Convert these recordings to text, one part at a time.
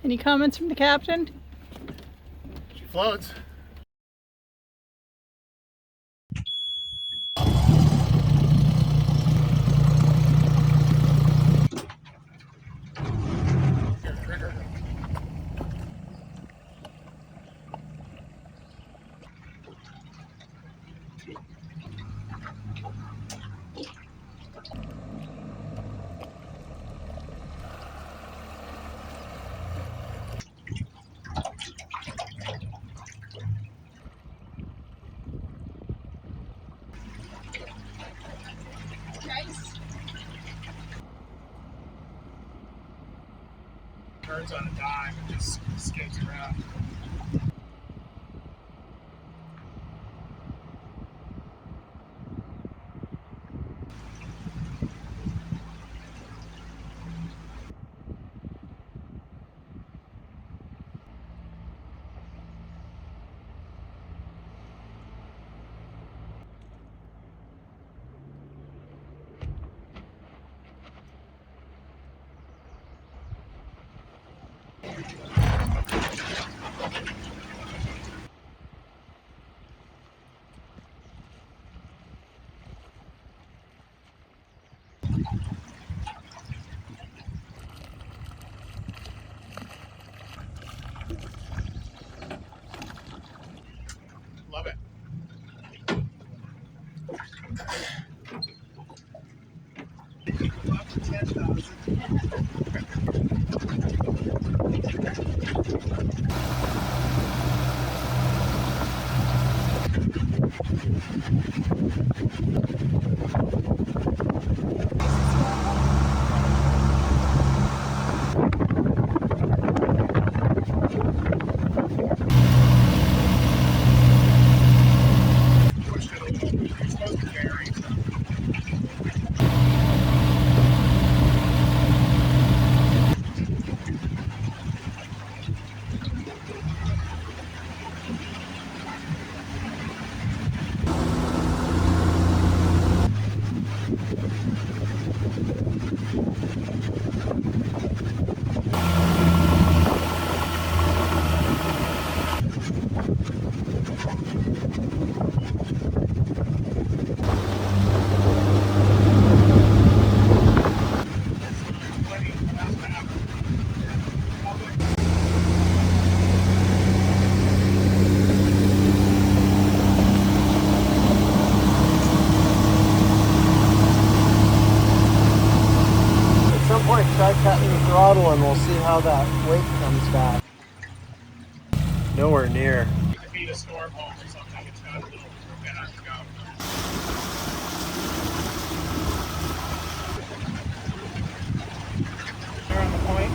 Any comments from the captain? She floats. Turns on a dime and just skips around. Love it. Up to 10,000. Try cutting the throttle and we'll see how that weight comes back. Nowhere near. You could beat a storm hole or something. It's got a little bit on to go. They're on the point.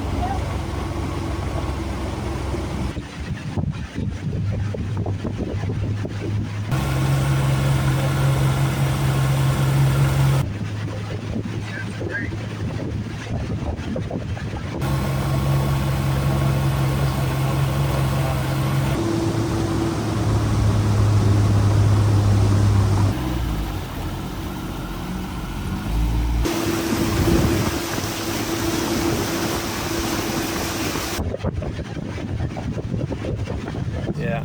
Yeah.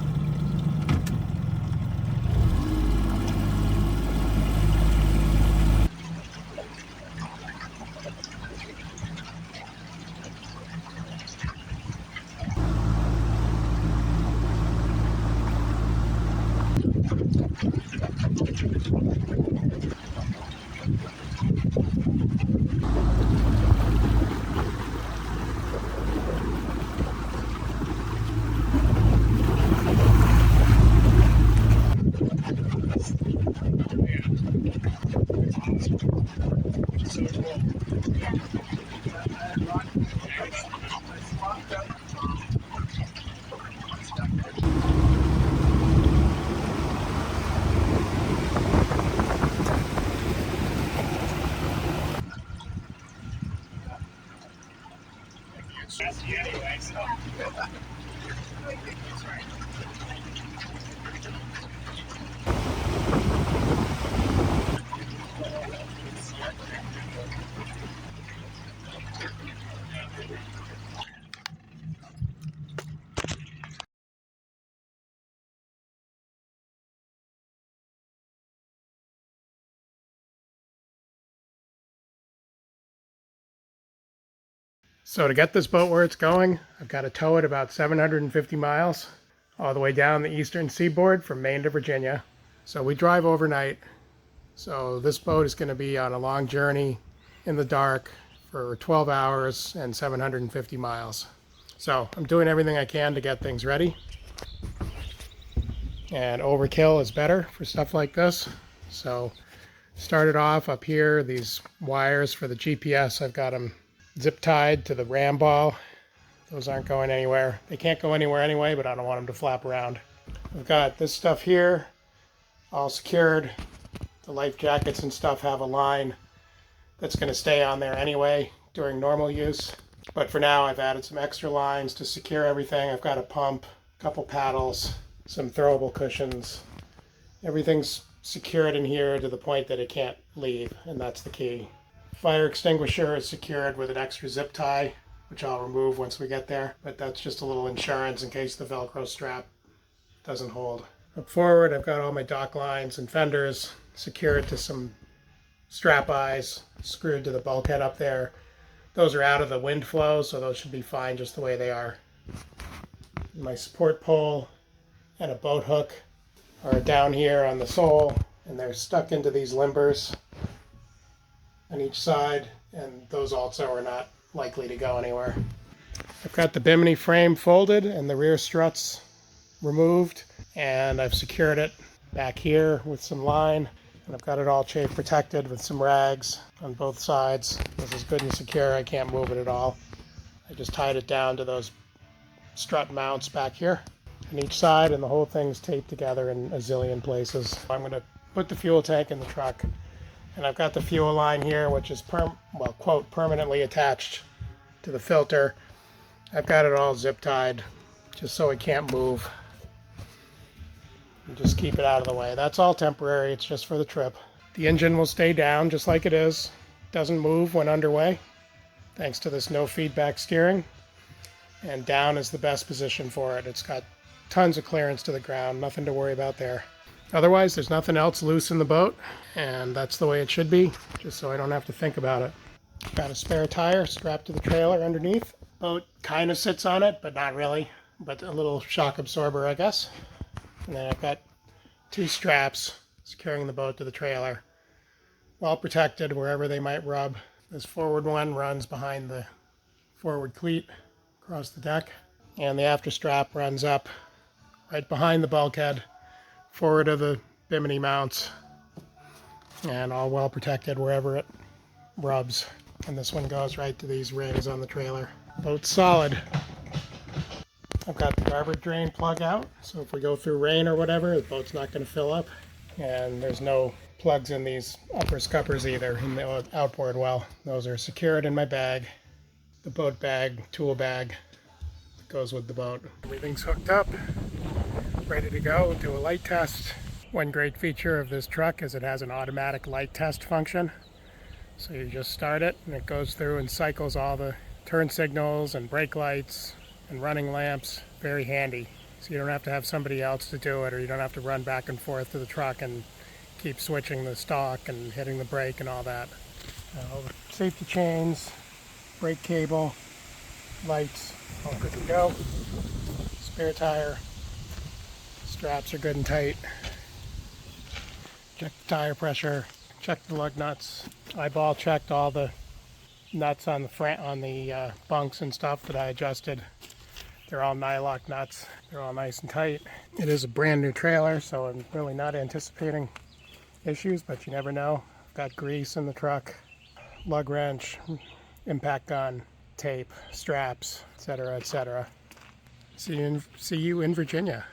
Anyway, so. That's right. So to get this boat where it's going, I've got to tow it about 750 miles all the way down the eastern seaboard from Maine to Virginia. So we drive overnight. So this boat is going to be on a long journey in the dark for 12 hours and 750 miles. So I'm doing everything I can to get things ready. And overkill is better for stuff like this. So started off up here, these wires for the GPS, I've got them zip tied to the ram ball. Those aren't going anywhere. They can't go anywhere anyway, but I don't want them to flap around. I've got this stuff here all secured. The life jackets and stuff have a line that's going to stay on there anyway during normal use. But for now, I've added some extra lines to secure everything. I've got a pump, a couple paddles, some throwable cushions. Everything's secured in here to the point that it can't leave, and that's the key. Fire extinguisher is secured with an extra zip tie, which I'll remove once we get there, but that's just a little insurance in case the Velcro strap doesn't hold. Up forward, I've got all my dock lines and fenders secured to some strap eyes screwed to the bulkhead up there. Those are out of the wind flow, so those should be fine just the way they are. My support pole and a boat hook are down here on the sole, and they're stuck into these limbers on each side, and those also are not likely to go anywhere. I've got the bimini frame folded and the rear struts removed, and I've secured it back here with some line, and I've got it all chafe protected with some rags on both sides. This is good and secure. I can't move it at all. I just tied it down to those strut mounts back here on each side, and the whole thing's taped together in a zillion places. I'm going to put the fuel tank in the truck, and I've got the fuel line here, which is quote, permanently attached to the filter. I've got it all zip tied just so it can't move. And just keep it out of the way. That's all temporary. It's just for the trip. The engine will stay down just like it is. Doesn't move when underway, thanks to this no feedback steering. And down is the best position for it. It's got tons of clearance to the ground. Nothing to worry about there. Otherwise, there's nothing else loose in the boat, and that's the way it should be, just so I don't have to think about it. Got a spare tire strapped to the trailer underneath. Boat kind of sits on it, but not really, but a little shock absorber, I guess. And then I've got two straps securing the boat to the trailer, well protected wherever they might rub. This forward one runs behind the forward cleat across the deck, and the after strap runs up right behind the bulkhead, forward of the bimini mounts, and all well protected wherever it rubs. And this one goes right to these rings on the trailer. Boat's solid. I've got the garbage drain plug out, so if we go through rain or whatever, the boat's not going to fill up. And there's no plugs in these upper scuppers either in the outboard well. Those are secured in my bag, the boat bag, tool bag that goes with the boat. Everything's hooked up, ready to go, do a light test. One great feature of this truck is it has an automatic light test function. So you just start it and it goes through and cycles all the turn signals and brake lights and running lamps. Very handy. So you don't have to have somebody else to do it, or you don't have to run back and forth to the truck and keep switching the stalk and hitting the brake and all that. Safety chains, brake cable, lights, all good to go. Spare tire. Straps are good and tight. Check the tire pressure. Check the lug nuts. Eyeball checked all the nuts on the bunks and stuff that I adjusted. They're all nylock nuts. They're all nice and tight. It is a brand new trailer, so I'm really not anticipating issues, but you never know. I've got grease in the truck, lug wrench, impact gun, tape, straps, etc., etc. See you in Virginia.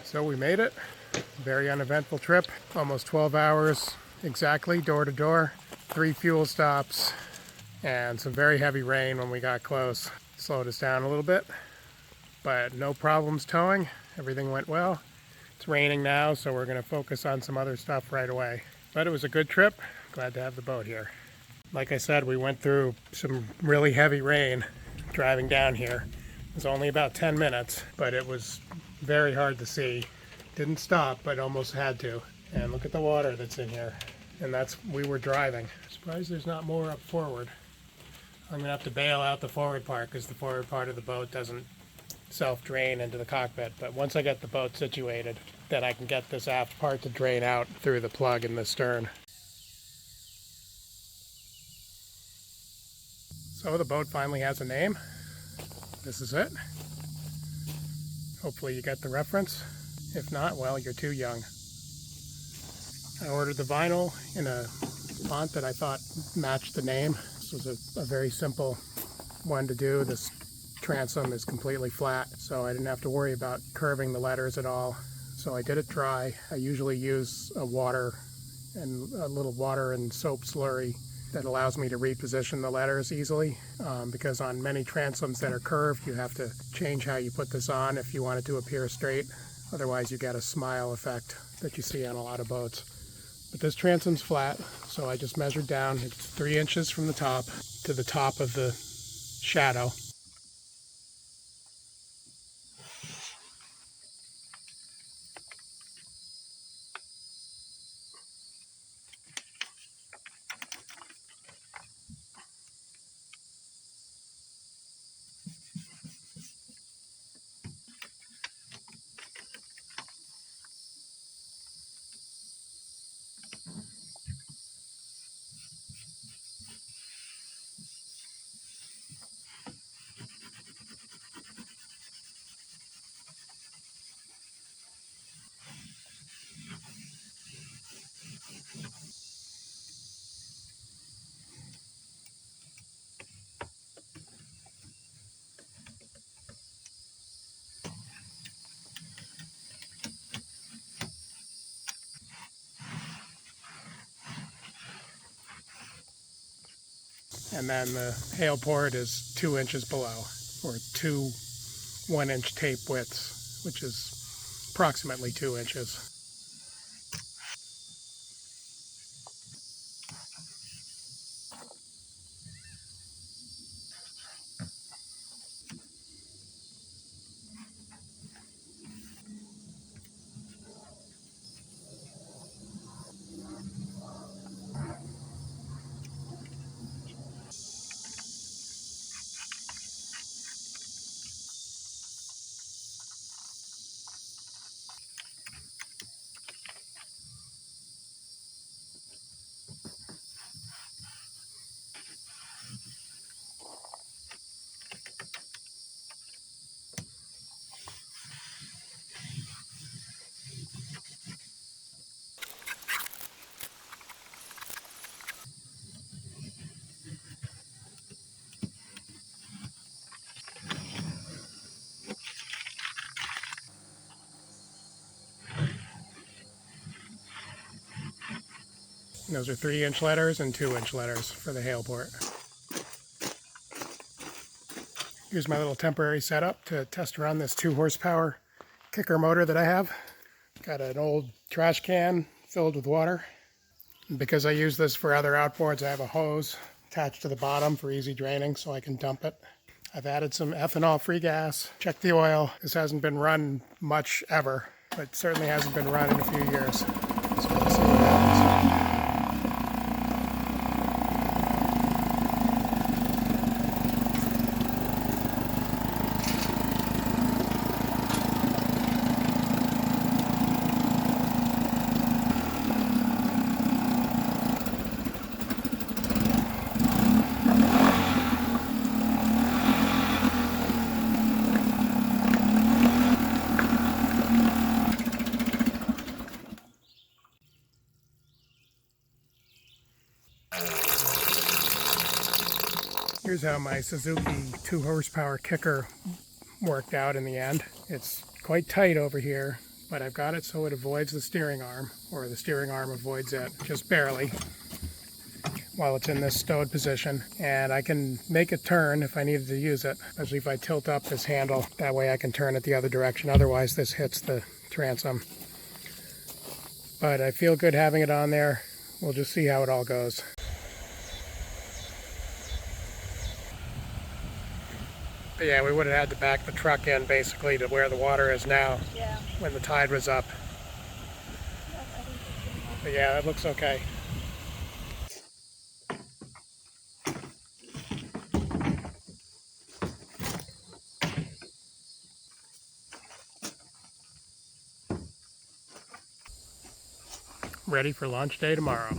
So we made it. Very uneventful trip. Almost 12 hours exactly, door to door. 3 fuel stops and some very heavy rain when we got close. Slowed us down a little bit, but no problems towing. Everything went well. It's raining now, so we're going to focus on some other stuff right away. But it was a good trip. Glad to have the boat here. Like I said, we went through some really heavy rain driving down here. It was only about 10 minutes, but it was very hard to see. Didn't stop, but almost had to. And look at the water that's in here. and we were driving. Surprised there's not more up forward. I'm gonna have to bail out the forward part because the forward part of the boat doesn't self-drain into the cockpit. But once I get the boat situated, then I can get this aft part to drain out through the plug in the stern. So the boat finally has a name. This is it. Hopefully you get the reference. If not, well, you're too young. I ordered the vinyl in a font that I thought matched the name. This was a very simple one to do. This transom is completely flat, so I didn't have to worry about curving the letters at all. So I did it dry. I usually use a little water and soap slurry that allows me to reposition the letters easily, because on many transoms that are curved, you have to change how you put this on if you want it to appear straight. Otherwise, you get a smile effect that you see on a lot of boats. But this transom's flat, so I just measured down. It's 3 inches from the top to the top of the shadow. And then the hail port is 2 inches below, or 2 1-inch tape widths, which is approximately 2 inches. And those are 3-inch letters and 2-inch letters for the hail port. Here's my little temporary setup to test around this 2 horsepower kicker motor that I have. Got an old trash can filled with water. And because I use this for other outboards, I have a hose attached to the bottom for easy draining so I can dump it. I've added some ethanol-free gas, checked the oil. This hasn't been run much ever, but certainly hasn't been run in a few years. So let's see what happens. Here's how my Suzuki 2 horsepower kicker worked out in the end. It's quite tight over here, but I've got it so it avoids the steering arm, or the steering arm avoids it, just barely, while it's in this stowed position. And I can make it turn if I needed to use it, especially if I tilt up this handle. That way I can turn it the other direction, otherwise this hits the transom. But I feel good having it on there. We'll just see how it all goes. But yeah, we would have had to back the truck in basically to where the water is now, when the tide was up. But yeah, that looks okay. ready for launch day tomorrow.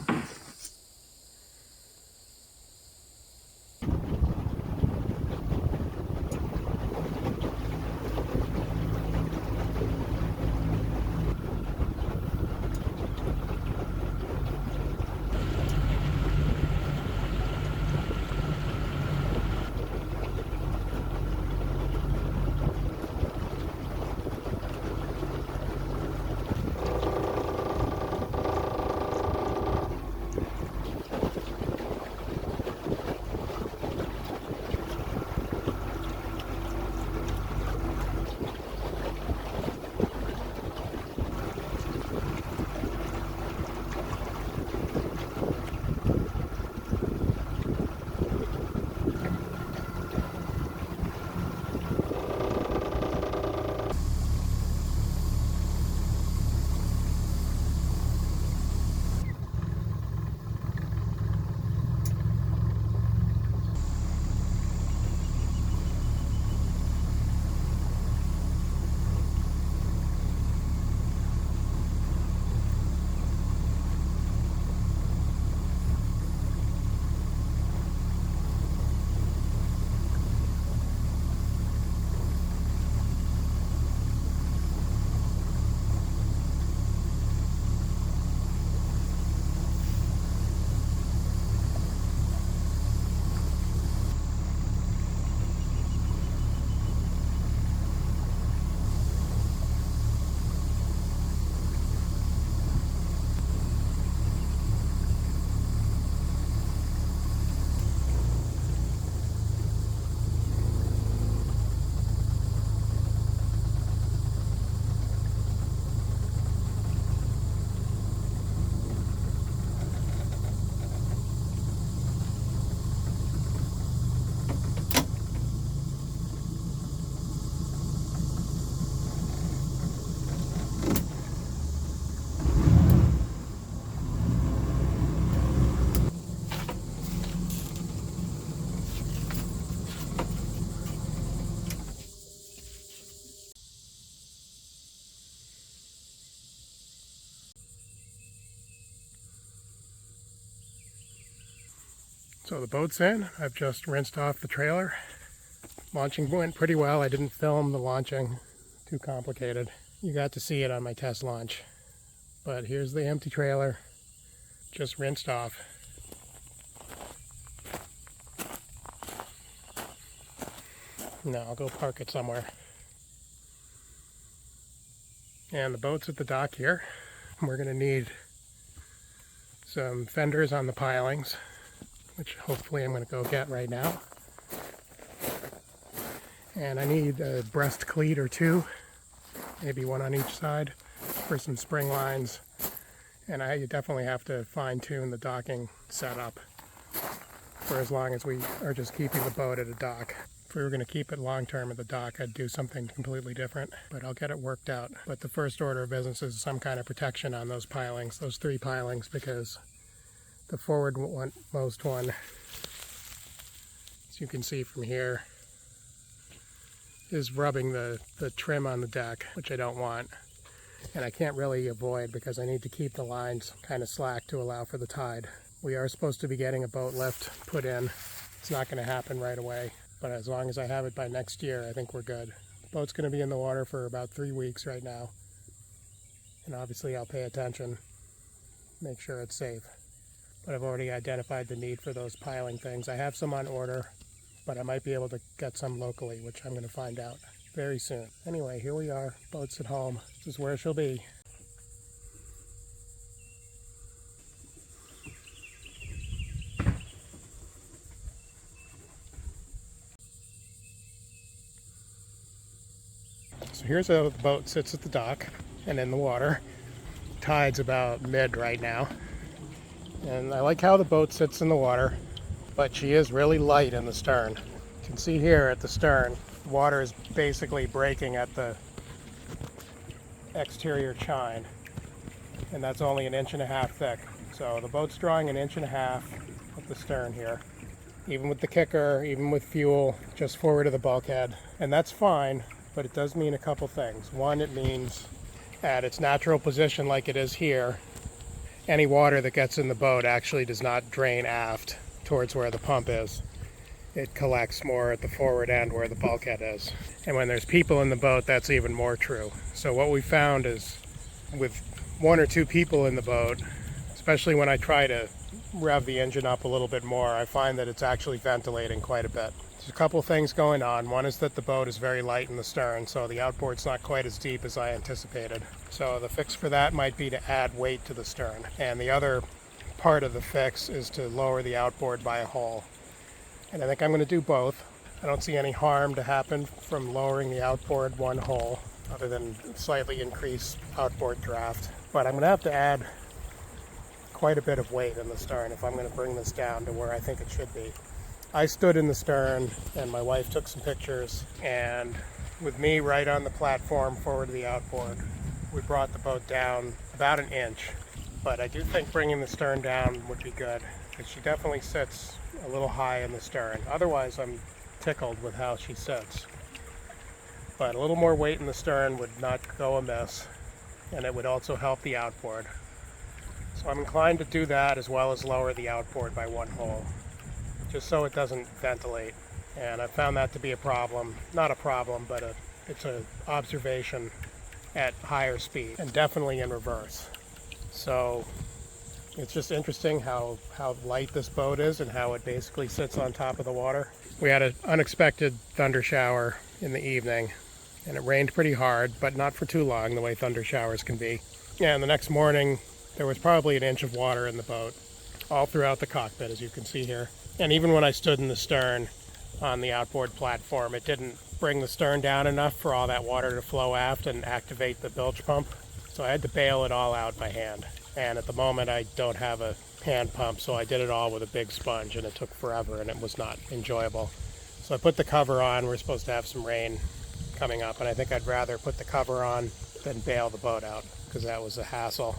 So the boat's in. I've just rinsed off the trailer. Launching went pretty well. I didn't film the launching. Too complicated. You got to see it on my test launch. But here's the empty trailer. Just rinsed off. Now I'll go park it somewhere. And the boat's at the dock here. We're going to need some fenders on the pilings, which hopefully I'm going to go get right now. And I need a breast cleat or two, maybe one on each side, for some spring lines. And I definitely have to fine-tune the docking setup for as long as we are just keeping the boat at a dock. If we were going to keep it long-term at the dock, I'd do something completely different, but I'll get it worked out. But the first order of business is some kind of protection on those pilings, those 3 pilings, because the forward-most one, as you can see from here, is rubbing the trim on the deck, which I don't want. And I can't really avoid because I need to keep the lines kind of slack to allow for the tide. We are supposed to be getting a boat lift put in. It's not going to happen right away, but as long as I have it by next year, I think we're good. The boat's going to be in the water for about 3 weeks right now. And obviously I'll pay attention, make sure it's safe. But I've already identified the need for those piling things. I have some on order, but I might be able to get some locally, which I'm going to find out very soon. Anyway, here we are. Boat's at home. This is where she'll be. So here's how the boat sits at the dock and in the water. Tide's about mid right now. And I like how the boat sits in the water, but she is really light in the stern. You can see here at the stern, water is basically breaking at the exterior chine, and that's only 1.5 inches thick. So the boat's drawing 1.5 inches at the stern here, even with the kicker, even with fuel, just forward of the bulkhead. And that's fine, but it does mean a couple things. One, it means at its natural position like it is here, any water that gets in the boat actually does not drain aft towards where the pump is. It collects more at the forward end where the bulkhead is. And when there's people in the boat, that's even more true. So what we found is with 1 or 2 people in the boat, especially when I try to rev the engine up a little bit more, I find that it's actually ventilating quite a bit. There's a couple things going on. One is that the boat is very light in the stern, so the outboard's not quite as deep as I anticipated. So the fix for that might be to add weight to the stern. And the other part of the fix is to lower the outboard by a hole. And I think I'm going to do both. I don't see any harm to happen from lowering the outboard 1 hole, other than slightly increase outboard draft. But I'm going to have to add quite a bit of weight in the stern if I'm going to bring this down to where I think it should be. I stood in the stern and my wife took some pictures, and with me right on the platform forward to the outboard, we brought the boat down about 1 inch. But I do think bringing the stern down would be good, because she definitely sits a little high in the stern. Otherwise, I'm tickled with how she sits. But a little more weight in the stern would not go amiss, and it would also help the outboard. So I'm inclined to do that, as well as lower the outboard by 1 hole, just so it doesn't ventilate. And I found that to be a problem. Not a problem, but it's an observation at higher speed, and definitely in reverse. So it's just interesting how light this boat is and how it basically sits on top of the water. We had an unexpected thunder shower in the evening, and it rained pretty hard, but not for too long, the way thunder showers can be. And the next morning, there was probably 1 inch of water in the boat, all throughout the cockpit, as you can see here. And even when I stood in the stern on the outboard platform, it didn't bring the stern down enough for all that water to flow aft and activate the bilge pump. So I had to bail it all out by hand. And at the moment I don't have a hand pump, so I did it all with a big sponge, and it took forever and it was not enjoyable. So I put the cover on. We're supposed to have some rain coming up, and I think I'd rather put the cover on than bail the boat out, because that was a hassle.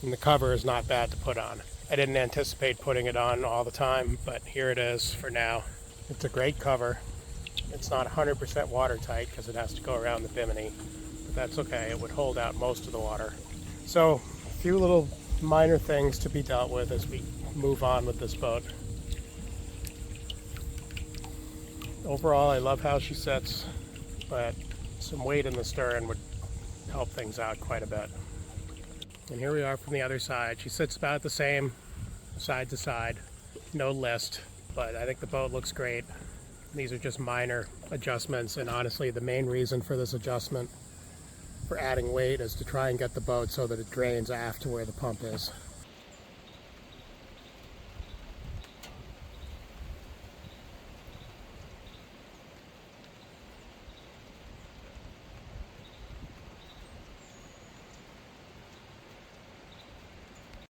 And the cover is not bad to put on. I didn't anticipate putting it on all the time, but here it is for now. It's a great cover. It's not 100% watertight because it has to go around the bimini, but that's okay. It would hold out most of the water. So a few little minor things to be dealt with as we move on with this boat. Overall, I love how she sits, but some weight in the stern would help things out quite a bit. And here we are from the other side. She sits about the same, side to side. No list, but I think the boat looks great. These are just minor adjustments, and honestly, the main reason for this adjustment for adding weight is to try and get the boat so that it drains aft to where the pump is.